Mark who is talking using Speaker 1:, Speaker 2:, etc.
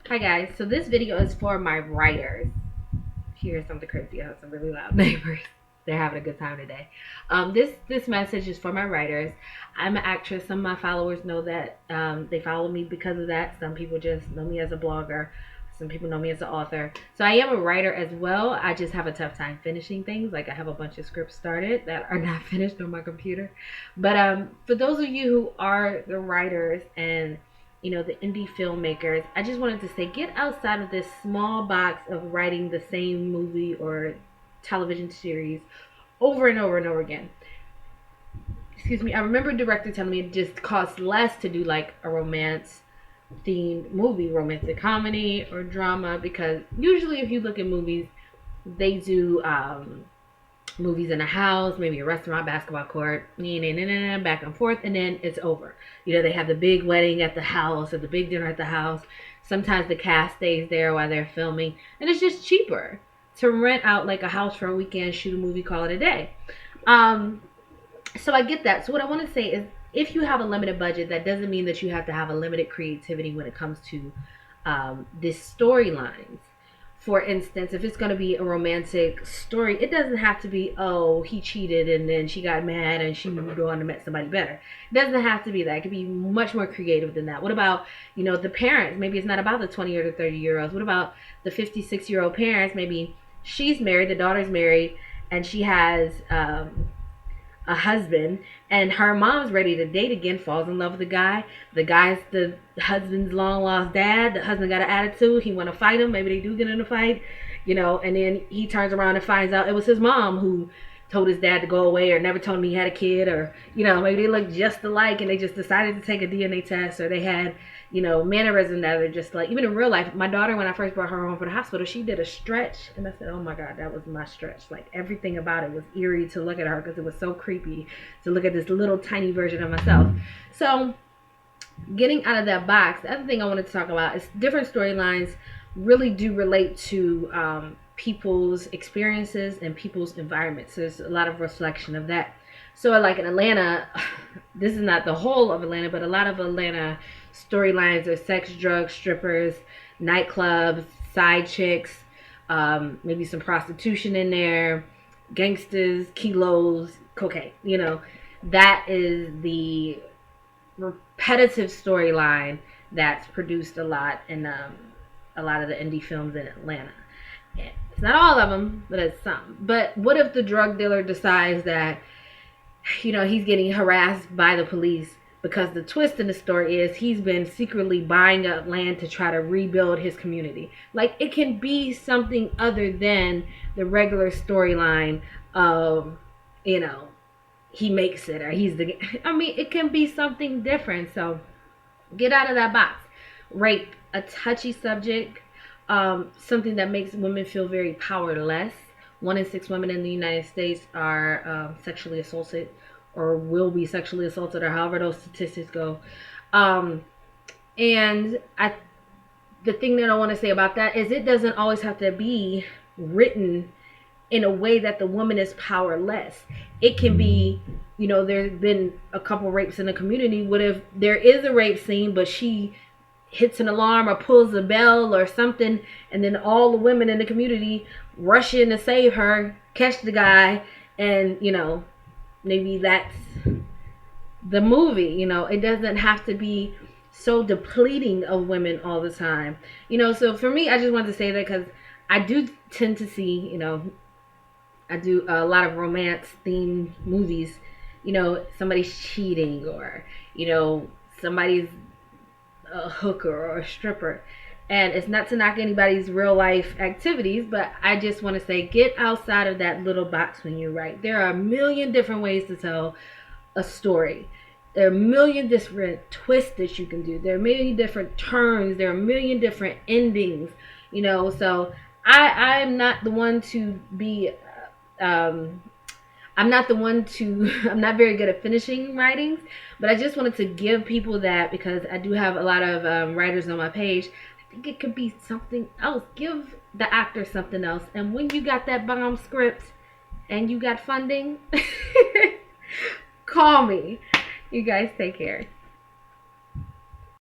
Speaker 1: Hi guys, so this video is for my writers. Here's something crazy. I have some really loud neighbors. They're having a good time today. This message is for my writers. I'm an actress. Some of my followers know that. They follow me because of that. Some people just know me as a blogger. Some people know me as an author. So I am a writer as well. I just have a tough time finishing things. Like I have a bunch of scripts started that are not finished on my computer. But for those of you who are the writers and the indie filmmakers, I just wanted to say get outside of this small box of writing the same movie or television series over and over and over again. Excuse me. I remember a director telling me it just costs less to do like a romance themed movie, romantic comedy or drama, because usually if you look at movies, they do movies in a house, maybe a restaurant, basketball court, back and forth, and then it's over. They have the big wedding at the house or the big dinner at the house. Sometimes the cast stays there while they're filming, and it's just cheaper to rent out like a house for a weekend, shoot a movie, call it a day. Um, so I get that. So what I want to say is, if you have a limited budget, that doesn't mean that you have to have a limited creativity when it comes to this storylines. For instance, if it's going to be a romantic story, it doesn't have to be, oh, he cheated and then she got mad and she moved on and met somebody better. It doesn't have to be that. It could be much more creative than that. What about, the parents? Maybe it's not about the 20 or the 30-year-olds. What about the 56-year-old parents? Maybe she's married, the daughter's married, and she has a husband, and her mom's ready to date again, falls in love with the guy. The guy's the husband's long lost dad. The husband got an attitude. He want to fight him. Maybe they do get in a fight, and then he turns around and finds out it was his mom who told his dad to go away, or never told him he had a kid, or maybe they look just alike and they just decided to take a DNA test, or they had mannerisms that are just like, even in real life. My daughter, when I first brought her home from the hospital, she did a stretch, and I said, oh my god, that was my stretch. Like, everything about it was eerie to look at her, because it was so creepy to look at this little tiny version of myself. So getting out of that box, the other thing I wanted to talk about is different storylines really do relate to people's experiences and people's environments. So there's a lot of reflection of that. So like in Atlanta, this is not the whole of Atlanta, but a lot of Atlanta storylines are sex, drugs, strippers, nightclubs, side chicks, maybe some prostitution in there, gangsters, kilos, cocaine. That is the repetitive storyline that's produced a lot in a lot of the indie films in Atlanta. It's not all of them, but it's some. But what if the drug dealer decides that he's getting harassed by the police, because the twist in the story is he's been secretly buying up land to try to rebuild his community. Like, it can be something other than the regular storyline of, he makes it, or he's the, I mean, it can be something different. So get out of that box. Rape, a touchy subject, something that makes women feel very powerless. 1 in 6 women in the United States are sexually assaulted, or will be sexually assaulted, or however those statistics go. And the thing that I want to say about that is, it doesn't always have to be written in a way that the woman is powerless. It can be, there's been a couple rapes in the community. What if there is a rape scene, but she hits an alarm or pulls a bell or something, and then all the women in the community rush in to save her, catch the guy, and maybe that's the movie. It doesn't have to be so depleting of women all the time. So for me, I just wanted to say that, because I do tend to see, I do a lot of romance themed movies. Somebody's cheating, or somebody's a hooker or a stripper. And it's not to knock anybody's real life activities, but I just want to say, get outside of that little box when you write. There are a million different ways to tell a story. There are a million different twists that you can do. There are a million different turns. There are a million different endings. So I'm not the one to be um, I'm not the one to, I'm not very good at finishing writings, but I just wanted to give people that, because I do have a lot of writers on my page. I think it could be something else. Give the actor something else. And when you got that bomb script and you got funding, call me. You guys take care.